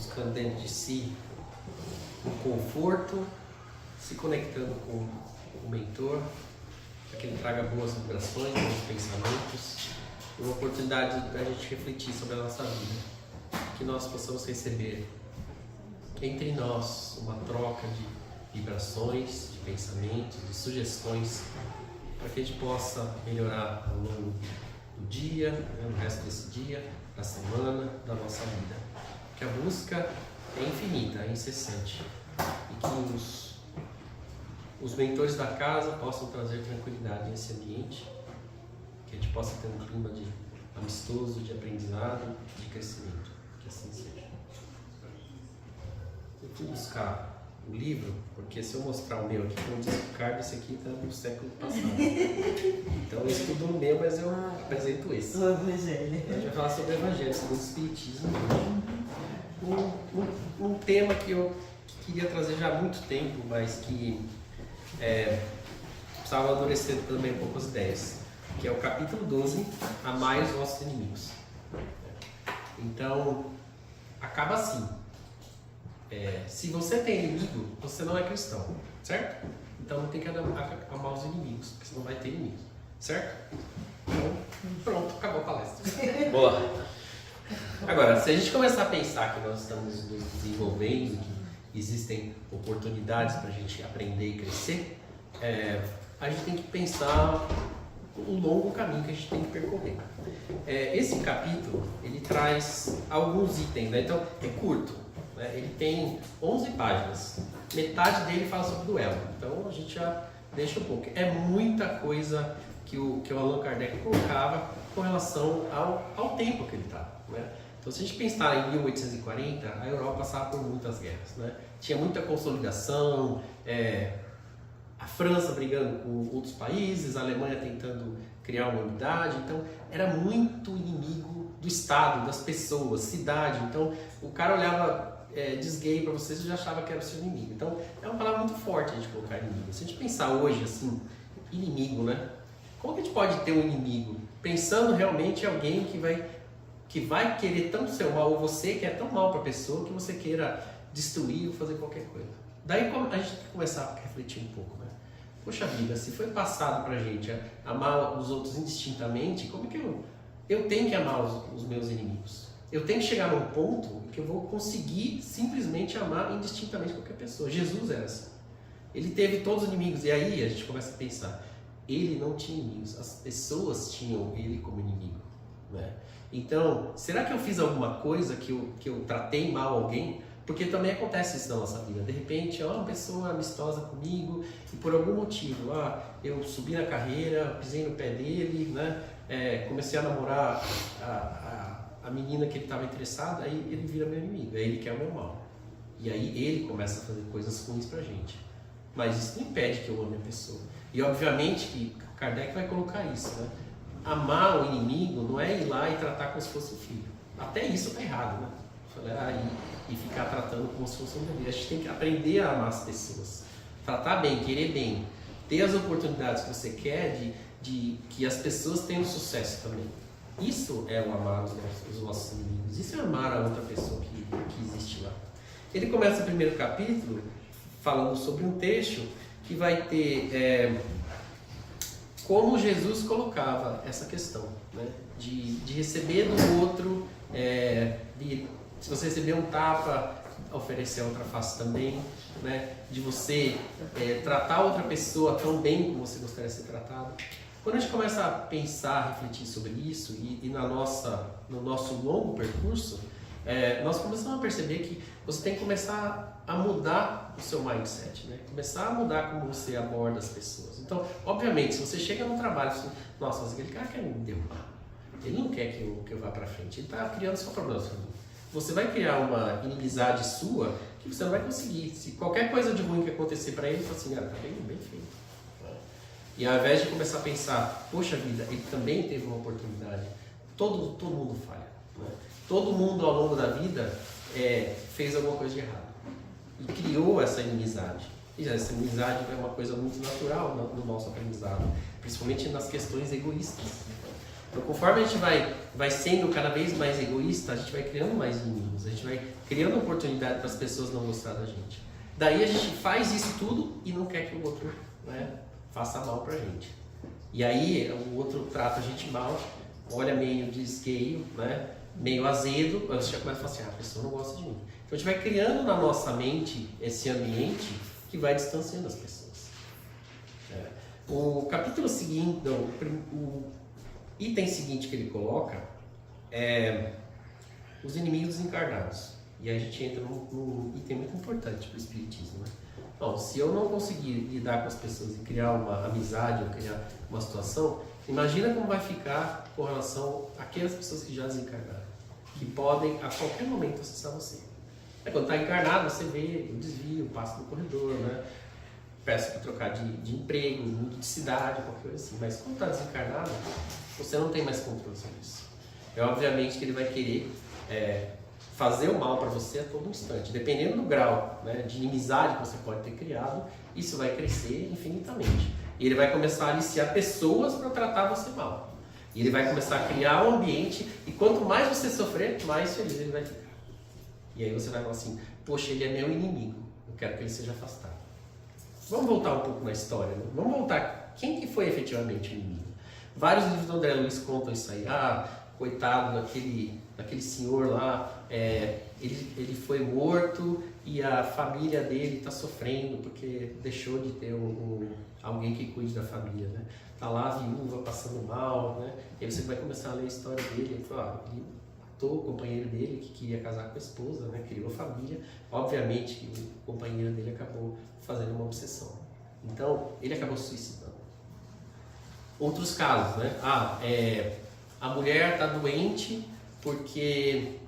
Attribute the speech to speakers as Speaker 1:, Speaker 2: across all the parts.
Speaker 1: buscando dentro de si um conforto, se conectando com o mentor, para que ele traga boas vibrações, bons pensamentos, uma oportunidade para a gente refletir sobre a nossa vida, que nós possamos receber entre nós uma troca de vibrações, de pensamentos, de sugestões, para que a gente possa melhorar ao longo do dia, no resto desse dia, da semana, da nossa vida. Que a busca é infinita, é incessante, e que os mentores da casa possam trazer tranquilidade nesse ambiente, que a gente possa ter um clima de amistoso, de aprendizado, de crescimento. Que assim seja. Eu fui buscar o livro, porque se eu mostrar o meu aqui, como diz o Ricardo, esse aqui está do século passado. Então eu estudo o meu, mas eu apresento esse.
Speaker 2: O Evangelho.
Speaker 1: A gente vai falar sobre o Evangelho, sobre o Espiritismo. Um tema que eu queria trazer já há muito tempo, mas que precisava amadurecer também um pouco as ideias, que é o capítulo 12, Amai os vossos inimigos. Então, acaba assim. Se você tem inimigo, você não é cristão, certo? Então não tem que amar os inimigos, porque você não vai ter inimigos, certo? Então, pronto, acabou a palestra. Boa! Agora, se a gente começar a pensar que nós estamos nos desenvolvendo, que existem oportunidades para a gente aprender e crescer, a gente tem que pensar o longo caminho que a gente tem que percorrer. Esse capítulo, ele traz alguns itens, né? Então é curto, né? Ele tem 11 páginas, metade dele fala sobre duelo, então a gente já deixa um pouco. É muita coisa que o Allan Kardec colocava com relação ao tempo que ele está, né? Então, se a gente pensar em 1840, a Europa passava por muitas guerras, né? Tinha muita consolidação, a França brigando com outros países, a Alemanha tentando criar uma unidade, então era muito inimigo do Estado, das pessoas, cidade. Então, o cara olhava desgay para vocês e já achava que era o seu inimigo. Então, é uma palavra muito forte a gente colocar inimigo. Se a gente pensar hoje assim, inimigo, né? Como que a gente pode ter um inimigo? Pensando realmente em alguém que vai querer tanto seu mal, ou você quer tão mal para a pessoa que você queira destruir ou fazer qualquer coisa. Daí a gente tem que começar a refletir um pouco, né? Poxa vida, se foi passado para a gente amar os outros indistintamente, como é que eu tenho que amar os meus inimigos? Eu tenho que chegar num ponto em que eu vou conseguir simplesmente amar indistintamente qualquer pessoa. Jesus era assim. Ele teve todos os inimigos, e aí a gente começa a pensar, ele não tinha inimigos, as pessoas tinham ele como inimigo, né? Então, será que eu fiz alguma coisa que eu tratei mal alguém? Porque também acontece isso na nossa vida. De repente, uma pessoa amistosa comigo e por algum motivo, eu subi na carreira, pisei no pé dele, né? Comecei a namorar a menina que ele estava interessado, aí ele vira meu inimigo, aí ele quer o meu mal. E aí ele começa a fazer coisas ruins pra gente. Mas isso não impede que eu ame a pessoa. E obviamente que Kardec vai colocar isso, né? Amar o inimigo não é ir lá e tratar como se fosse um filho. Até isso tá errado, né? E ficar tratando como se fosse um bebê. A gente tem que aprender a amar as pessoas. Tratar bem, querer bem. Ter as oportunidades que você quer de que as pessoas tenham sucesso também. Isso é o amar os nossos inimigos. Isso é amar a outra pessoa que existe lá. Ele começa o primeiro capítulo falando sobre um texto que vai ter como Jesus colocava essa questão, né? de receber do outro, se você receber um tapa, oferecer a outra face também, né? De você tratar outra pessoa tão bem como você gostaria de ser tratado. Quando a gente começa a pensar, refletir sobre isso e no nosso longo percurso, nós começamos a perceber que você tem que começar a mudar o seu mindset, né? Começar a mudar como você aborda as pessoas. Então, obviamente, se você chega no trabalho e fala, nossa, mas aquele cara quer me derrubar, ele não quer que eu vá para frente, ele está criando só problemas para mim. Você vai criar uma inimizade sua que você não vai conseguir. Se qualquer coisa de ruim que acontecer para ele, você fala assim, tá bem feito. E ao invés de começar a pensar, poxa vida, ele também teve uma oportunidade. Todo mundo falha, né? Todo mundo ao longo da vida fez alguma coisa de errado. E criou essa inimizade. E essa inimizade é uma coisa muito natural no nosso aprendizado, principalmente nas questões egoístas. Então, conforme a gente vai sendo cada vez mais egoísta, a gente vai criando mais inimigos, a gente vai criando oportunidade para as pessoas não gostar da gente. Daí a gente faz isso tudo e não quer que o outro, né, faça mal pra gente. E aí o outro trata a gente mal, olha meio de esgueio, né, meio azedo, você já começa a falar assim, a pessoa não gosta de mim. Então a gente vai criando na nossa mente esse ambiente que vai distanciando as pessoas. O capítulo seguinte, não, o item seguinte que ele coloca é os inimigos encarnados. E aí a gente entra num item muito importante para o Espiritismo, né? Bom, se eu não conseguir lidar com as pessoas e criar uma amizade ou criar uma situação, imagina como vai ficar com relação àquelas pessoas que já desencarnaram, que podem a qualquer momento acessar você. Quando está encarnado, você vê o desvio, passa no corredor, né? Peço para trocar de emprego, mudo de cidade, qualquer coisa assim. Mas quando está desencarnado, você não tem mais controle sobre isso. É obviamente que ele vai querer fazer o mal para você a todo instante. Dependendo do grau, né, de inimizade que você pode ter criado, isso vai crescer infinitamente. E ele vai começar a aliciar pessoas para tratar você mal. E ele vai começar a criar um ambiente, e quanto mais você sofrer, mais feliz ele vai ficar. E aí você vai falar assim, poxa, ele é meu inimigo, eu quero que ele seja afastado. Vamos voltar um pouco na história, né? Vamos voltar, quem que foi efetivamente o inimigo? Vários livros do André Luiz contam isso aí, coitado daquele senhor lá, ele foi morto e a família dele está sofrendo porque deixou de ter alguém que cuide da família, né? Tá lá a viúva passando mal, né? E aí você vai começar a ler a história dele, ele fala, ele matou o companheiro dele que queria casar com a esposa, né? Criou família, obviamente que o companheiro dele acabou fazendo uma obsessão, então ele acabou se suicidando. Outros casos, né? A mulher está doente porque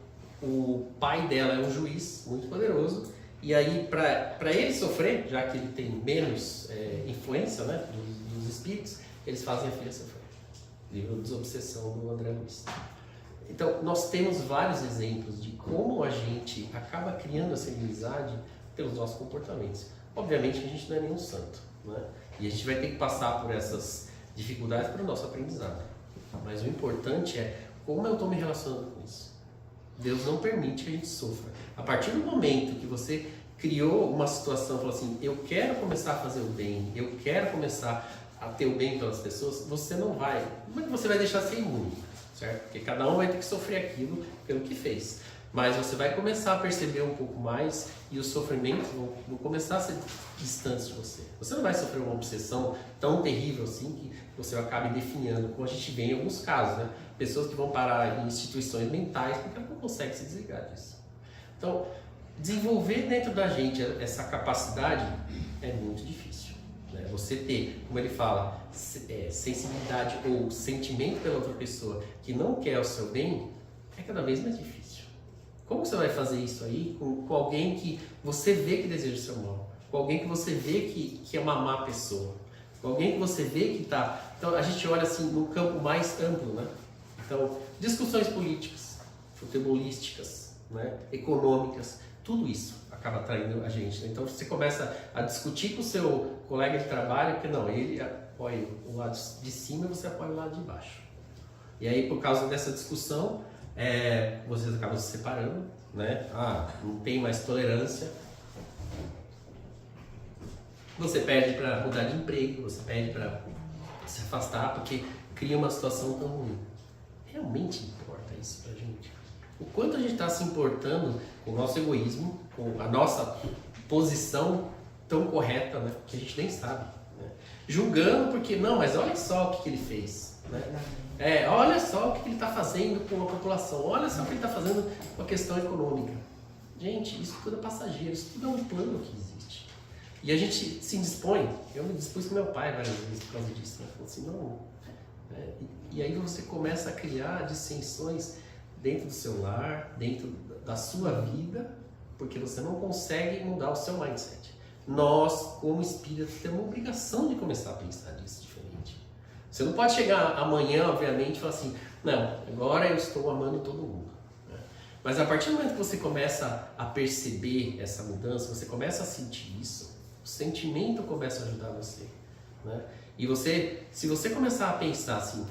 Speaker 1: o pai dela é um juiz muito poderoso e aí para ele sofrer, já que ele tem menos influência, né, dos espíritos, eles fazem a filha sofrer. Livro Desobsessão do André Luiz. Então nós temos vários exemplos de como a gente acaba criando essa inimizade pelos nossos comportamentos. Obviamente que a gente não é nenhum santo, né? E a gente vai ter que passar por essas dificuldades para o nosso aprendizado. Mas o importante é como eu estou me relacionando com isso. Deus não permite que a gente sofra. A partir do momento que você criou uma situação, falou assim, eu quero começar a fazer o bem, eu quero começar a ter o bem pelas pessoas, você não vai. Como é que você vai deixar ser imune? Certo? Porque cada um vai ter que sofrer aquilo pelo que fez. Mas você vai começar a perceber um pouco mais e os sofrimentos vão começar a ser distantes de você. Você não vai sofrer uma obsessão tão terrível assim que você acabe definhando, como a gente vê em alguns casos, né? Pessoas que vão parar em instituições mentais porque não conseguem se desligar disso. Então, desenvolver dentro da gente essa capacidade é muito difícil, né? Você ter, como ele fala, sensibilidade ou sentimento pela outra pessoa que não quer o seu bem é cada vez mais difícil. Como você vai fazer isso aí com alguém que você vê que deseja o seu mal? Com alguém que você vê que é uma má pessoa? Com alguém que você vê que está... Então a gente olha assim no campo mais amplo, né? Então, discussões políticas, futebolísticas, né? Econômicas, tudo isso acaba atraindo a gente, né? Então você começa a discutir com o seu colega de trabalho, que não, ele apoia o lado de cima e você apoia o lado de baixo. E aí por causa dessa discussão, vocês acabam se separando, né? Não tem mais tolerância. Você pede para mudar de emprego, você pede para se afastar porque cria uma situação tão ruim. Realmente importa isso pra gente? O quanto a gente está se importando com o nosso egoísmo, com a nossa posição tão correta, né? Que a gente nem sabe, né? Julgando porque, não, mas olha só o que ele fez, né? Olha só o que ele está fazendo com a população, olha só o que ele está fazendo com a questão econômica. Gente, isso tudo é passageiro, isso tudo é um plano que existe. E a gente se dispõe, eu me dispus com meu pai várias vezes por causa disso, né? Falei assim, não... E aí você começa a criar dissensões dentro do seu lar, dentro da sua vida, porque você não consegue mudar o seu mindset. Nós, como espíritos, temos uma obrigação de começar a pensar disso diferente. Você não pode chegar amanhã, obviamente, e falar assim, não, agora eu estou amando todo mundo. Mas a partir do momento que você começa a perceber essa mudança, você começa a sentir isso, o sentimento começa a ajudar você, né? E se você começar a pensar assim,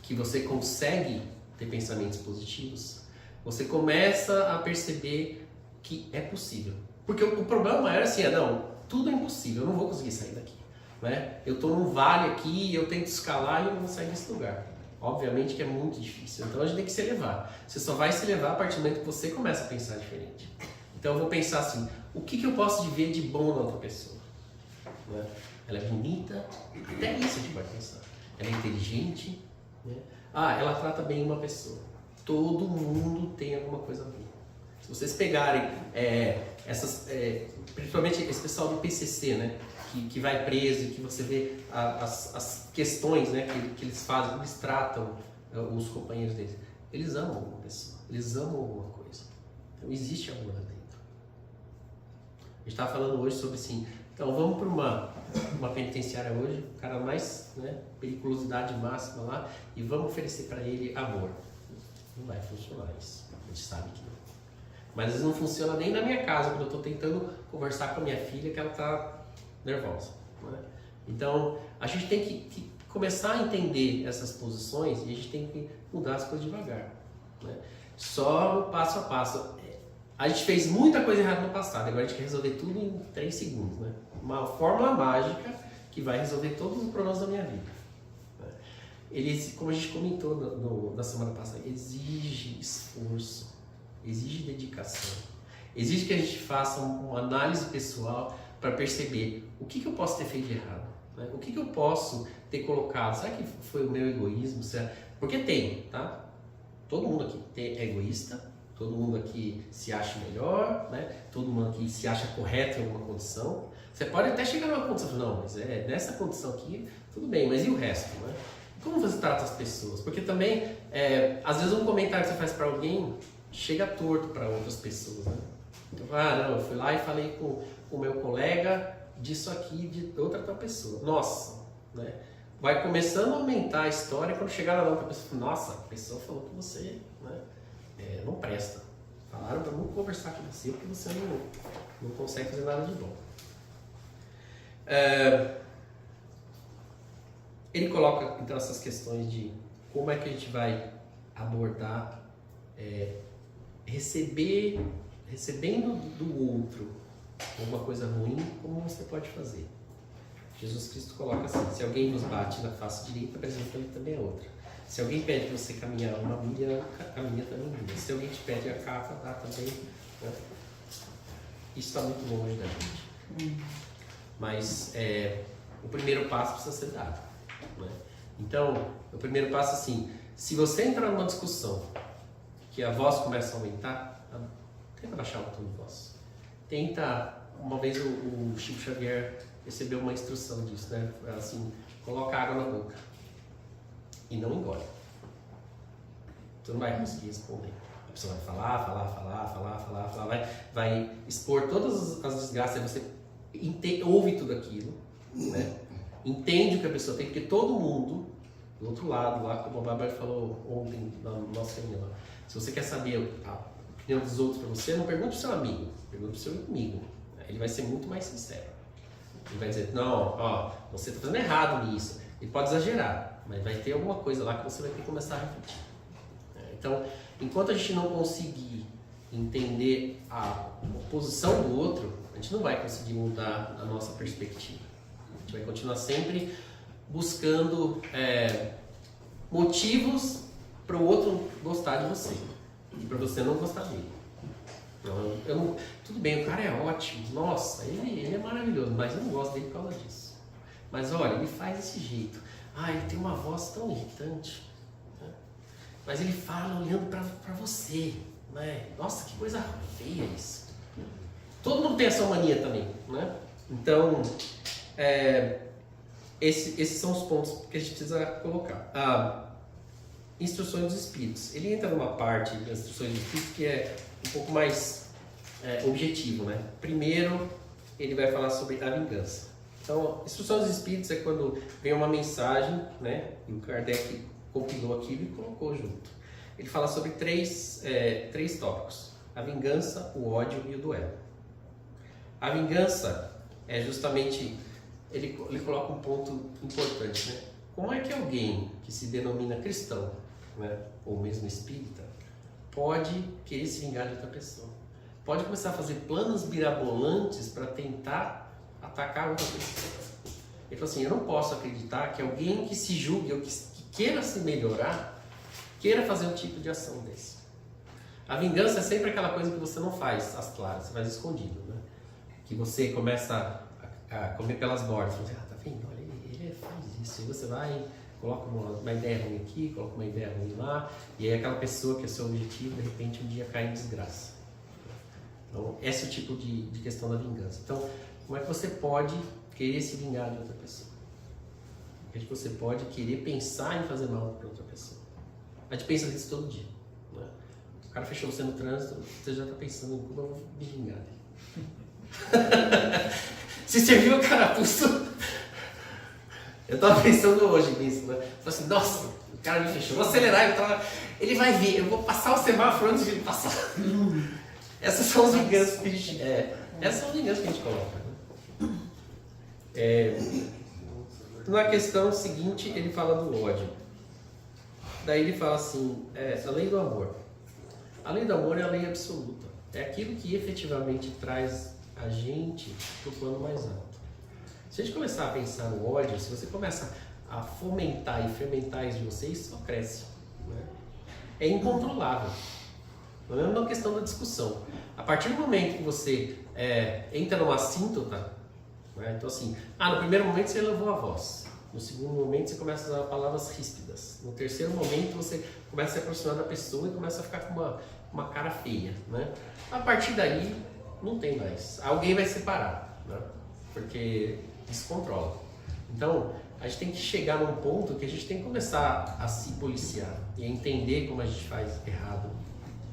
Speaker 1: que você consegue ter pensamentos positivos, você começa a perceber que é possível. Porque o problema maior é assim, não, tudo é impossível, eu não vou conseguir sair daqui. Né? Eu estou num vale aqui, eu tento escalar e eu não vou sair desse lugar. Obviamente que é muito difícil, então a gente tem que se elevar. Você só vai se elevar a partir do momento que você começa a pensar diferente. Então eu vou pensar assim, o que eu posso ver de bom na outra pessoa? Né? Ela é bonita, até isso a gente pode pensar. Ela é inteligente, né? Ela trata bem uma pessoa. Todo mundo tem alguma coisa a ver. Se vocês pegarem principalmente esse pessoal do PCC, né? Que vai preso e que você vê as questões, né? que eles fazem, eles tratam os companheiros deles. Eles amam alguma pessoa, eles amam alguma coisa. Então existe amor lá dentro. A gente estava falando hoje sobre assim, então vamos para uma penitenciária hoje, o cara mais, né, periculosidade máxima lá, e vamos oferecer para ele amor. Não vai funcionar isso, a gente sabe que não. Mas às vezes não funciona nem na minha casa, quando eu estou tentando conversar com a minha filha que ela está nervosa. Né? Então a gente tem que começar a entender essas posições e a gente tem que mudar as coisas devagar. Né? Só no passo a passo. A gente fez muita coisa errada no passado, agora a gente quer resolver tudo em 3 segundos. Né? Uma fórmula mágica que vai resolver todos os problemas da minha vida. Eles, como a gente comentou na semana passada, exige esforço, exige dedicação, exige que a gente faça uma análise pessoal para perceber o que eu posso ter feito de errado, né? O que eu posso ter colocado. Será que foi o meu egoísmo? Porque tem, tá? Todo mundo aqui é egoísta. Todo mundo aqui se acha melhor, né? Todo mundo aqui se acha correto em alguma condição. Você pode até chegar numa condição, não, mas nessa condição aqui, tudo bem, mas e o resto, né? Como você trata as pessoas? Porque também, às vezes um comentário que você faz para alguém chega torto para outras pessoas, né? Então, não, eu fui lá e falei com o meu colega disso aqui, de outra tal pessoa. Nossa, né? Vai começando a aumentar a história, quando chegar lá na outra pessoa, nossa, a pessoa falou que você, né? Não presta. Falaram para não conversar com você porque você não consegue fazer nada de bom. Ele coloca então essas questões de como é que a gente vai abordar recebendo do outro alguma coisa ruim, como você pode fazer. Jesus Cristo coloca assim: se alguém nos bate na face direita, apresenta-lhe também a outra. Se alguém pede para você caminhar uma milha, caminha também uma milha. Se alguém te pede a capa, dá também. Né? Isso está muito longe da gente. Mas o primeiro passo precisa ser dado. Né? Então, o primeiro passo assim, se você entrar numa discussão que a voz começa a aumentar, tenta baixar o tom de voz. Uma vez o Chico Xavier recebeu uma instrução disso, né? Assim, coloca água na boca e não engole. Você não vai conseguir responder. A pessoa vai falar, vai expor todas as desgraças, aí você ouve tudo aquilo, né? Entende o que a pessoa tem, porque todo mundo, do outro lado, lá como a Bárbara falou ontem na nossa reunião, se você quer saber a opinião dos outros para você, não pergunte pro seu amigo, pergunte pro seu inimigo. Ele vai ser muito mais sincero. Ele vai dizer, não, você está fazendo errado nisso. Ele pode exagerar, mas vai ter alguma coisa lá que você vai ter que começar a refletir. Então, enquanto a gente não conseguir entender a posição do outro, a gente não vai conseguir mudar a nossa perspectiva. A gente vai continuar sempre buscando motivos para o outro gostar de você e para você não gostar dele. Tudo bem, o cara é ótimo, nossa, ele é maravilhoso, mas eu não gosto dele por causa disso. Mas olha, ele faz desse jeito. Ele tem uma voz tão irritante, né? Mas ele fala olhando para você, né? Nossa, que coisa feia isso. Todo mundo tem essa mania também, né? Então, esses são os pontos que a gente precisa colocar. Instruções dos Espíritos. Ele entra numa parte das Instruções dos Espíritos que é um pouco mais objetivo, né? Primeiro, ele vai falar sobre a vingança. Então, Instruções dos Espíritos é quando vem uma mensagem, né? E o Kardec compilou aquilo e colocou junto. Ele fala sobre três tópicos: a vingança, o ódio e o duelo. A vingança é justamente, ele coloca um ponto importante, né? como é que alguém que se denomina cristão, né, ou mesmo espírita, pode querer se vingar de outra pessoa? Pode começar a fazer planos mirabolantes para tentar atacar outra pessoa. Ele falou assim, eu não posso acreditar que alguém que se julgue ou que queira se melhorar, queira fazer um tipo de ação desse. A vingança é sempre aquela coisa que você não faz às claras, você faz escondido, né? Que você começa a comer pelas bordas, você tá vendo? Olha, ele faz isso, e você vai, coloca uma ideia ruim aqui, coloca uma ideia ruim lá, e aí aquela pessoa que é seu objetivo, de repente um dia cai em desgraça. Então, esse é o tipo de questão da vingança. Então, como é que você pode querer se vingar de outra pessoa? Como é que você pode querer pensar em fazer mal para outra pessoa? A gente pensa nisso todo dia, né? O cara fechou você no trânsito, você já está pensando em como eu vou me vingar dele. Se serviu o carapuço. Eu estava pensando hoje nisso, né? Falei assim, nossa, o cara me fechou, vou acelerar, ele vai ver, eu vou passar o semáforo antes de ele passar. Essas são as vinganças que a gente... essas são as vinganças que a gente coloca. Na questão seguinte, ele fala do ódio. Daí ele fala assim, a lei do amor. A lei do amor é a lei absoluta. É aquilo que efetivamente traz a gente para o plano mais alto. Se a gente começar a pensar no ódio, se você começa a fomentar e fermentar isso de você, isso só cresce, né? É incontrolável. Não é uma questão da discussão. A partir do momento que você entra numa assíntota, né? Então assim, no primeiro momento você elevou a voz, no segundo momento você começa a usar palavras ríspidas, no terceiro momento você começa a se aproximar da pessoa e começa a ficar com uma cara feia, né? A partir daí não tem mais, alguém vai separar, né? Porque descontrola. Então a gente tem que chegar num ponto que a gente tem que começar a se policiar e a entender como a gente faz errado,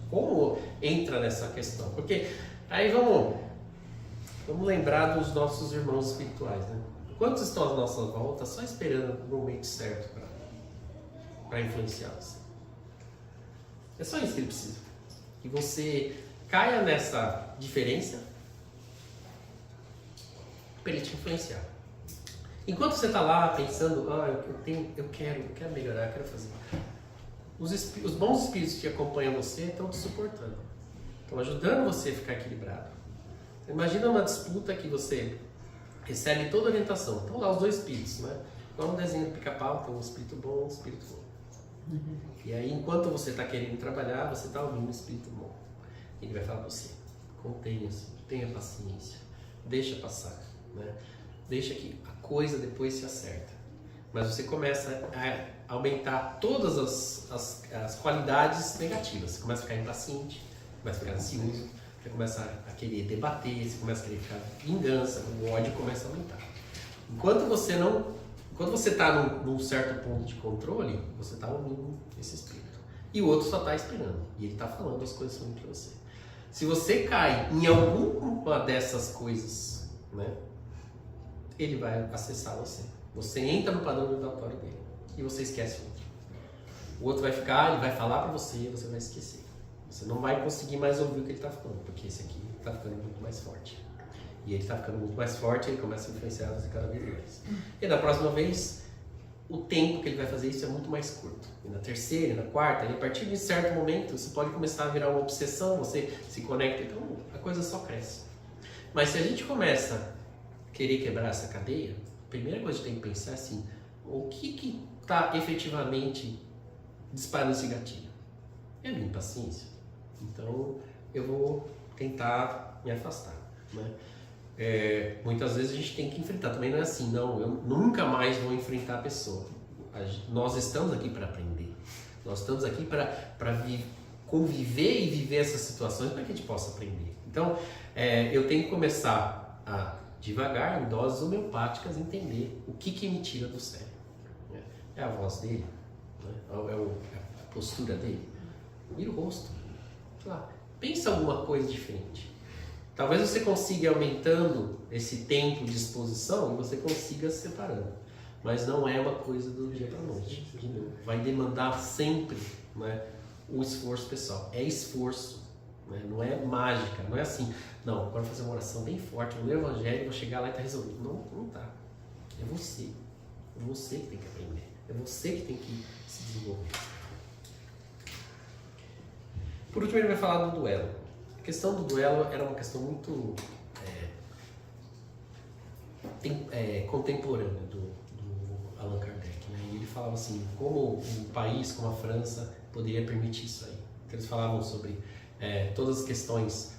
Speaker 1: como entra nessa questão, porque aí vamos lembrar dos nossos irmãos espirituais, né? Quantos estão à nossa volta só esperando o momento certo para influenciá-los? É só isso que ele precisa. Que você caia nessa diferença para ele te influenciar. Enquanto você está lá pensando, eu quero melhorar, eu quero fazer. Os bons espíritos que acompanham você estão te suportando. Estão ajudando você a ficar equilibrado. Imagina uma disputa que você recebe toda a orientação. Estão lá os dois espíritos, né? Igual no desenho do Pica-Pau, tem um espírito bom e um espírito bom. E aí, enquanto você está querendo trabalhar, você está ouvindo o espírito bom. Ele vai falar para você, contenha-se, tenha paciência, deixa passar, né? Deixa que a coisa depois se acerta. Mas você começa a aumentar todas as qualidades negativas. Você começa a ficar impaciente, começa a ficar ansioso, você começa a querer debater, você começa a querer ficar vingança, o ódio começa a aumentar. Enquanto você está num certo ponto de controle, você está ouvindo esse espírito. E o outro só está esperando. E ele está falando as coisas ruins para você. Se você cai em alguma dessas coisas, né, ele vai acessar você. Você entra no padrão vibratório dele e você esquece o outro. O outro vai ficar, ele vai falar para você e você vai esquecer. Você não vai conseguir mais ouvir o que ele está falando, porque esse aqui está ficando muito mais forte. E ele está ficando muito mais forte, ele começa a influenciar você cada vez mais. E na próxima vez, o tempo que ele vai fazer isso é muito mais curto. E na terceira, na quarta, e a partir de um certo momento, você pode começar a virar uma obsessão, você se conecta, então a coisa só cresce. Mas se a gente começa a querer quebrar essa cadeia, a primeira coisa que a gente tem que pensar é assim, o que está efetivamente disparando esse gatilho? É a minha impaciência. Então eu vou tentar me afastar, né? Muitas vezes a gente tem que enfrentar, também não é assim, não, eu nunca mais vou enfrentar a pessoa. Nós estamos aqui para aprender, nós estamos aqui para conviver e viver essas situações para que a gente possa aprender. Então eu tenho que começar a devagar, em doses homeopáticas, entender o que me tira do sério, né? É a voz dele, né? É a postura dele, vira o rosto, sei lá, pensa alguma coisa diferente. Talvez você consiga ir aumentando esse tempo de exposição e você consiga se separando. Mas não é uma coisa do dia para a noite. Vai demandar sempre, né, o esforço pessoal. É esforço, né? Não é mágica, não é assim. Não, agora vou fazer uma oração bem forte, vou ler o evangelho, vou chegar lá e está resolvido. Não, não está. É você. É você que tem que aprender. É você que tem que se desenvolver. Por último, ele vai falar do duelo. A questão do duelo era uma questão muito contemporânea do Allan Kardec, né? E ele falava assim, como um país como a França poderia permitir isso aí. Então, eles falavam sobre todas as questões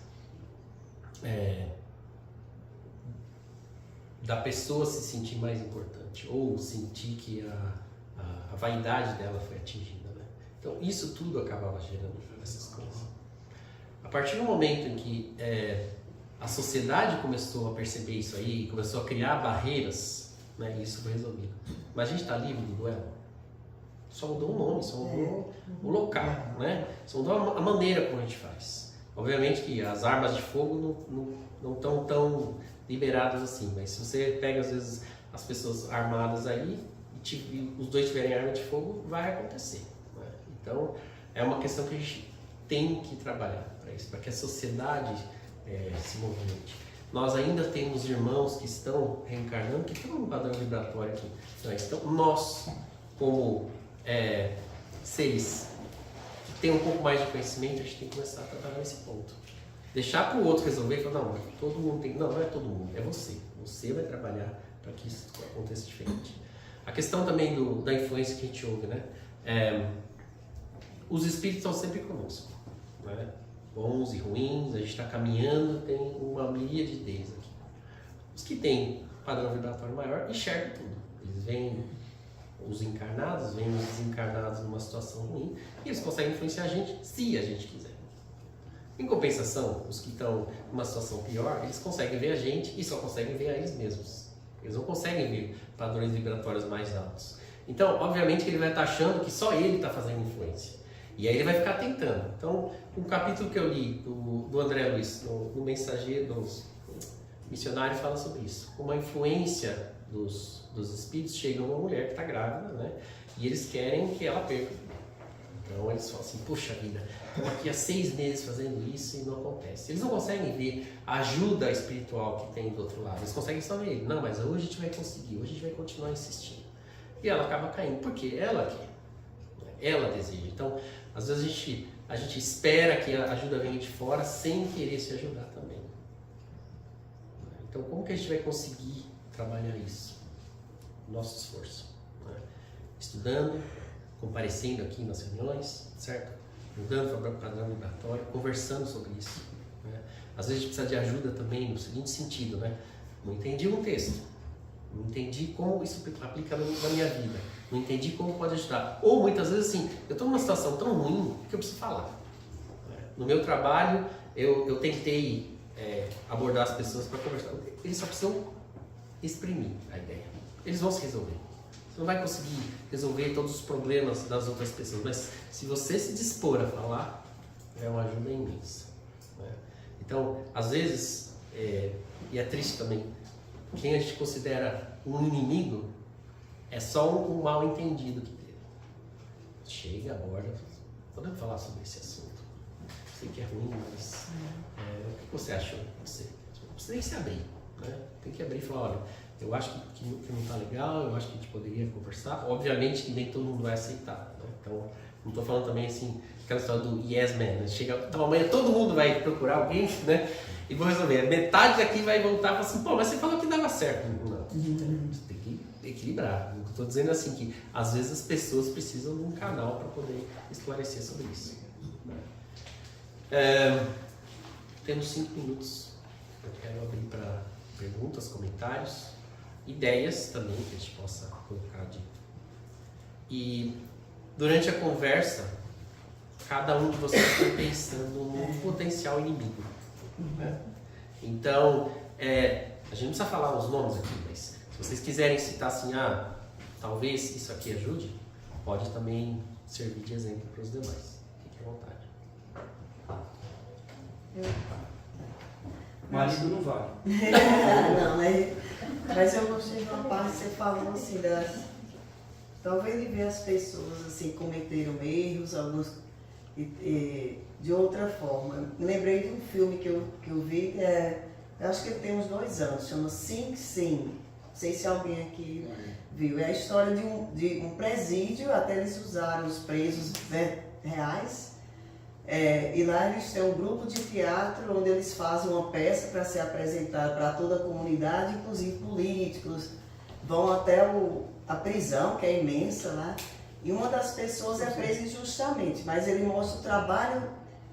Speaker 1: da pessoa se sentir mais importante ou sentir que a vaidade dela foi atingida, né? Então isso tudo acabava gerando essas coisas. A partir do momento em que a sociedade começou a perceber isso aí, começou a criar barreiras, né, isso foi resolvido. Mas a gente está livre do duelo? Só mudou o nome, só mudou o local, né? Só mudou a maneira como a gente faz. Obviamente que as armas de fogo não estão tão liberadas assim, mas se você pega às vezes as pessoas armadas aí e os dois tiverem arma de fogo, vai acontecer, né? Então é uma questão que a gente tem que trabalhar para isso, para que a sociedade se movimente. Nós ainda temos irmãos que estão reencarnando, que estão no padrão vibratório aqui. Então nós, como seres que têm um pouco mais de conhecimento, a gente tem que começar a trabalhar nesse ponto. Deixar para o outro resolver e falar, não, todo mundo tem. Não, não é todo mundo, é você. Você vai trabalhar para que isso aconteça diferente. A questão também da influência que a gente ouve, né? Os espíritos estão sempre conosco, né? Bons e ruins, a gente está caminhando, tem uma miríade deles aqui. Os que têm padrão vibratório maior enxergam tudo. Eles veem os encarnados, veem os desencarnados numa situação ruim e eles conseguem influenciar a gente se a gente quiser. Em compensação, os que estão numa situação pior, eles conseguem ver a gente e só conseguem ver a eles mesmos. Eles não conseguem ver padrões vibratórios mais altos. Então, obviamente que ele vai estar achando que só ele está fazendo influência. E aí ele vai ficar tentando. Então, um capítulo que eu li do André Luiz, no Mensageiro dos Missionários, fala sobre isso. Como a influência dos espíritos chega a uma mulher que está grávida, né? E eles querem que ela perca. Então eles falam assim, poxa vida, estamos aqui há 6 meses fazendo isso e não acontece. Eles não conseguem ver a ajuda espiritual que tem do outro lado. Eles conseguem só ver, não, mas hoje a gente vai conseguir, hoje a gente vai continuar insistindo. E ela acaba caindo, porque ela quer, ela deseja. Então, às vezes a gente espera que a ajuda venha de fora sem querer se ajudar também. Então, como que a gente vai conseguir trabalhar isso? Nosso esforço. Né? Estudando, comparecendo aqui nas reuniões, certo? Mudando para o padrão vibratório, conversando sobre isso. Né? Às vezes a gente precisa de ajuda também no seguinte sentido, né? Não entendi um texto, não entendi como isso aplica na minha vida, não entendi como pode ajudar. Ou muitas vezes assim, eu estou numa situação tão ruim que eu preciso falar. Né? No meu trabalho, eu tentei abordar as pessoas para conversar. Eles só precisam exprimir a ideia. Eles vão se resolver. Você não vai conseguir resolver todos os problemas das outras pessoas, mas se você se dispor a falar, é uma ajuda imensa. Né? Então, às vezes, e é triste também, quem a gente considera um inimigo é só um mal entendido que teve. Chega, aborda, podemos falar sobre esse assunto. Sei que é ruim, mas o que você achou? Você tem que se abrir, né? Tem que abrir e falar, olha, eu acho que não está legal, eu acho que a gente poderia conversar. Obviamente que nem todo mundo vai aceitar, né? Então, não estou falando também assim, aquela história do yes man, né? Chega, então amanhã todo mundo vai procurar alguém, né? E vou resolver. Metade daqui vai voltar e falar assim, pô, mas você falou que dava certo. Não, você tem que equilibrar. Estou dizendo assim que às vezes as pessoas precisam de um canal para poder esclarecer sobre isso. Temos 5 minutos. Eu quero abrir para perguntas, comentários, ideias também que a gente possa colocar de. E durante a conversa, cada um de vocês está pensando num potencial inimigo. Né? Então, a gente não precisa falar os nomes aqui, mas se vocês quiserem citar assim, talvez isso aqui ajude, pode também servir de exemplo para os demais. Fique à vontade.
Speaker 2: Marido não vale.
Speaker 3: Não, mas eu gostei de uma parte que você falou assim, talvez de ver as pessoas assim cometeram erros, alguns de outra forma. Me lembrei de um filme que eu vi, acho que ele tem uns 2 anos, chama Sing Sing. sei se alguém aqui viu. É a história de um presídio, até eles usaram os presos reais. E lá eles têm um grupo de teatro onde eles fazem uma peça para ser apresentada para toda a comunidade, inclusive políticos, vão até a prisão, que é imensa lá, e uma das pessoas é presa injustamente, mas ele mostra o trabalho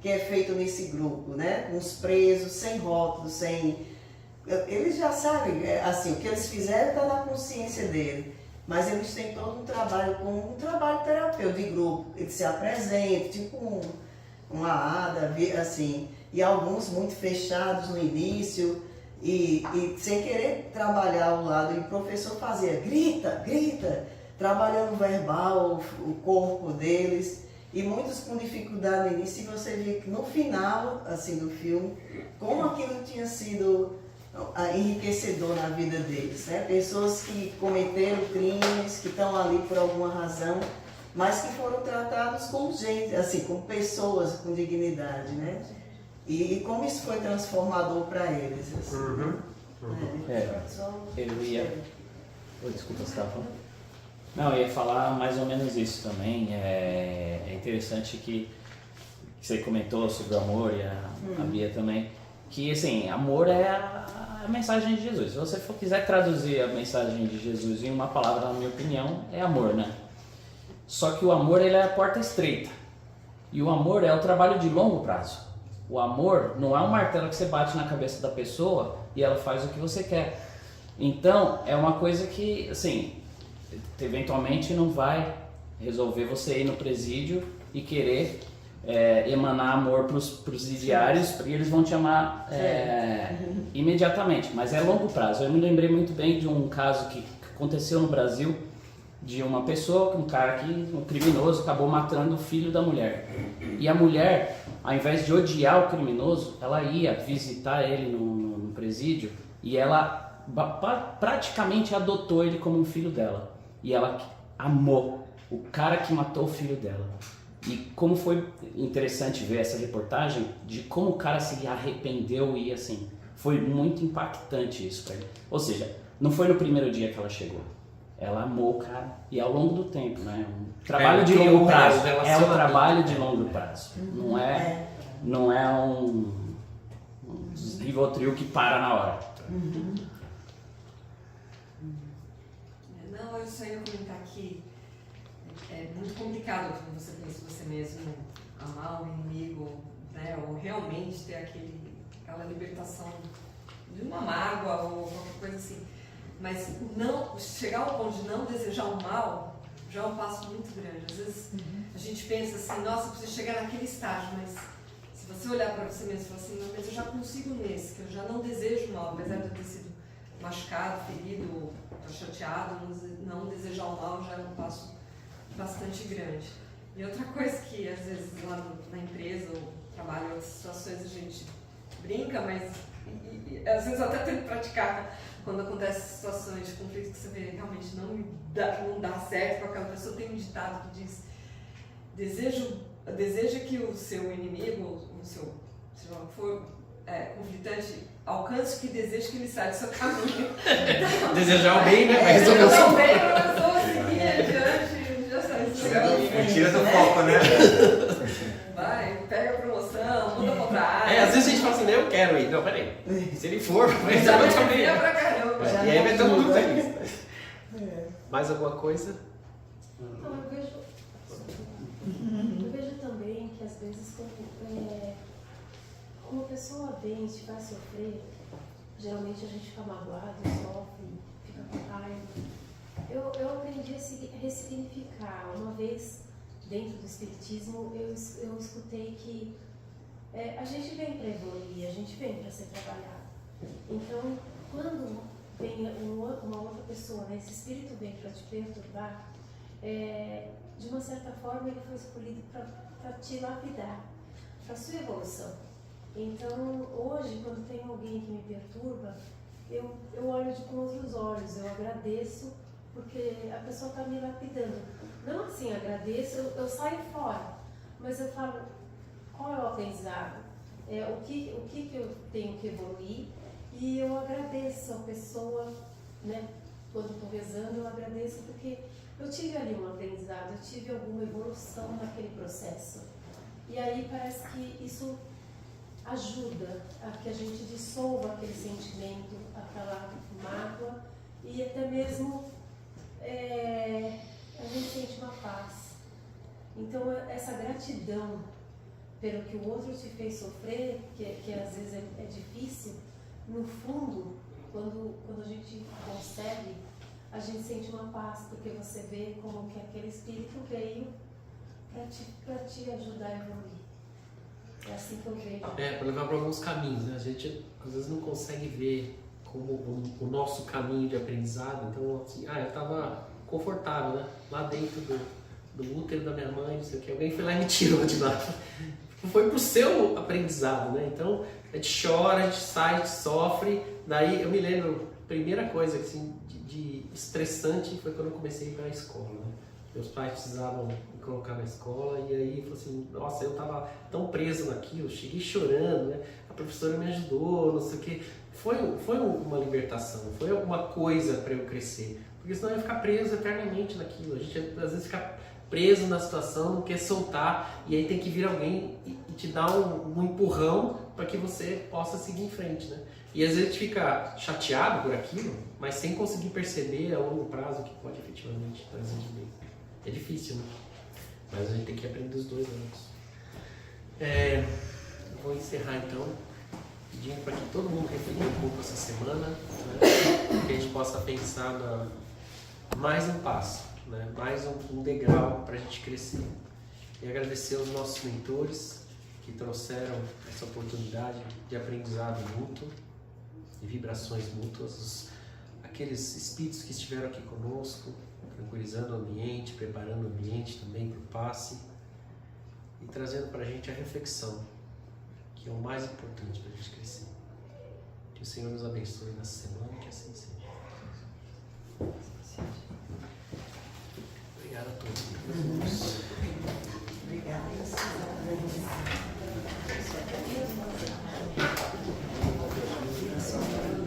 Speaker 3: que é feito nesse grupo, né? Com os presos, sem rótulos, sem... Eles já sabem, assim, o que eles fizeram está na consciência dele, mas eles têm todo um trabalho, como um trabalho terapêutico de grupo, eles se apresentam, tipo uma ADA, assim, e alguns muito fechados no início, e sem querer trabalhar ao lado, e o professor fazia grita, trabalhando o verbal, o corpo deles, e muitos com dificuldade no início, e você vê que no final, assim, do filme, como aquilo tinha sido enriquecedor na vida deles, né? Pessoas que cometeram crimes, que estão ali por alguma razão, mas que foram tratados como gente, assim, como pessoas com dignidade, né? E como isso foi transformador para eles, assim.
Speaker 2: Eu ia... Desculpa, você estava falando? Não, eu ia falar mais ou menos isso também. É interessante que você comentou sobre o amor e a Bia também, que, assim, amor é a mensagem de Jesus. Se você quiser traduzir a mensagem de Jesus em uma palavra, na minha opinião, é amor, né? Só que o amor, ele é a porta estreita. E o amor é o trabalho de longo prazo. O amor não é um martelo que você bate na cabeça da pessoa e ela faz o que você quer. Então, é uma coisa que, assim, eventualmente não vai resolver você ir no presídio e querer emanar amor para os presidiários, porque eles vão te amar imediatamente. Mas é longo prazo. Eu me lembrei muito bem de um caso que aconteceu no Brasil, de uma pessoa, um criminoso, acabou matando o filho da mulher. E a mulher, ao invés de odiar o criminoso, ela ia visitar ele no presídio e ela praticamente adotou ele como um filho dela. E ela amou o cara que matou o filho dela. E como foi interessante ver essa reportagem de como o cara se arrependeu e assim, foi muito impactante isso pra ele. Ou seja, não foi no primeiro dia que ela chegou. Ela amou o cara, e ao longo do tempo, né? Um trabalho de longo prazo. É o trabalho de longo prazo. Não é um Rivotril que para na hora.
Speaker 4: Não, eu só ia comentar que é muito complicado quando você pensa você mesmo amar o inimigo, né? Ou realmente ter aquela libertação de uma mágoa ou qualquer coisa assim. Mas não, chegar ao ponto de não desejar o mal já é um passo muito grande. Às vezes a gente pensa assim, nossa, eu preciso chegar naquele estágio, mas se você olhar para você mesmo e falar assim, não, mas eu já consigo nesse, que eu já não desejo o mal, apesar de eu ter sido machucado, ferido, chateado, não desejar o mal já é um passo bastante grande. E outra coisa que às vezes lá na empresa ou trabalho em outras situações a gente brinca, mas às vezes até tem que praticar. Quando acontecem situações de conflito que você vê realmente não dá certo com aquela pessoa, tem um ditado que diz: deseja que o seu inimigo, o seu, se não for conflitante, alcance o que deseja que ele saia do seu caminho.
Speaker 1: Desejar o bem, né?
Speaker 4: Desejar o bem, a pessoa seguir adiante, já sai.
Speaker 5: Tira do foco, né?
Speaker 4: Vai, pega a promoção, muda pra outra área.
Speaker 1: Às vezes a gente fala assim, não, eu quero ir. Não, peraí. Se ele for, vai
Speaker 4: Já
Speaker 1: eu também.
Speaker 4: pra caramba.
Speaker 1: E aí vai todo mundo feliz. Mais alguma coisa?
Speaker 6: Não, eu vejo também que às vezes quando a pessoa vem te faz sofrer, geralmente a gente fica magoado, sofre, fica com raiva. Eu aprendi a ressignificar. Uma vez, dentro do Espiritismo, eu escutei que a gente vem para evoluir, a gente vem para ser trabalhado. Então, quando vem uma outra pessoa, né, esse espírito vem para te perturbar, de uma certa forma ele foi escolhido para te lapidar, para sua evolução. Então, hoje, quando tem alguém que me perturba, eu olho com outros olhos, eu agradeço, porque a pessoa está me lapidando. Não assim, agradeço, eu saio fora, mas eu falo, qual é o aprendizado? O que eu tenho que evoluir, e eu agradeço a pessoa, né, quando estou rezando, eu agradeço porque eu tive ali um aprendizado, eu tive alguma evolução naquele processo. E aí parece que isso ajuda a que a gente dissolva aquele sentimento, aquela mágoa e até mesmo a gente sente uma paz. Então essa gratidão pelo que o outro te fez sofrer, que às vezes é difícil, no fundo, quando a gente consegue, a gente sente uma paz, porque você vê como que aquele espírito veio para te ajudar a evoluir. É assim que eu vejo.
Speaker 1: Para levar para alguns caminhos, né? A gente às vezes não consegue ver como o nosso caminho de aprendizado. Então, assim, eu estava confortável, né? Lá dentro do útero da minha mãe, não sei o que. Alguém foi lá e me tirou de lá. Foi pro seu aprendizado, né? Então, a gente chora, a gente sai, a gente sofre. Daí, eu me lembro, a primeira coisa assim, de estressante foi quando eu comecei a ir para a escola, né? Meus pais precisavam me colocar na escola e aí, falou assim, nossa, eu tava tão preso naquilo, cheguei chorando, né? A professora me ajudou, não sei o que. Foi uma libertação, foi alguma coisa para eu crescer. Porque senão eu ia ficar preso eternamente naquilo. A gente às vezes fica preso na situação, não quer soltar, e aí tem que vir alguém e te dar um empurrão para que você possa seguir em frente, né? E às vezes a gente fica chateado por aquilo, mas sem conseguir perceber a longo prazo o que pode efetivamente trazer de bem. É difícil, né? Mas a gente tem que aprender os dois lados. Eu vou encerrar então, pedindo para que todo mundo reflita um pouco essa semana, né? Que a gente possa pensar mais um passo, né? Mais um degrau para a gente crescer. E agradecer aos nossos mentores que trouxeram essa oportunidade de aprendizado mútuo, de vibrações mútuas, aqueles espíritos que estiveram aqui conosco, tranquilizando o ambiente, preparando o ambiente também para o passe e trazendo para a gente a reflexão, que é o mais importante para a gente crescer. Que o Senhor nos abençoe nessa semana e que assim seja. Obrigado a todos.
Speaker 3: Obrigada.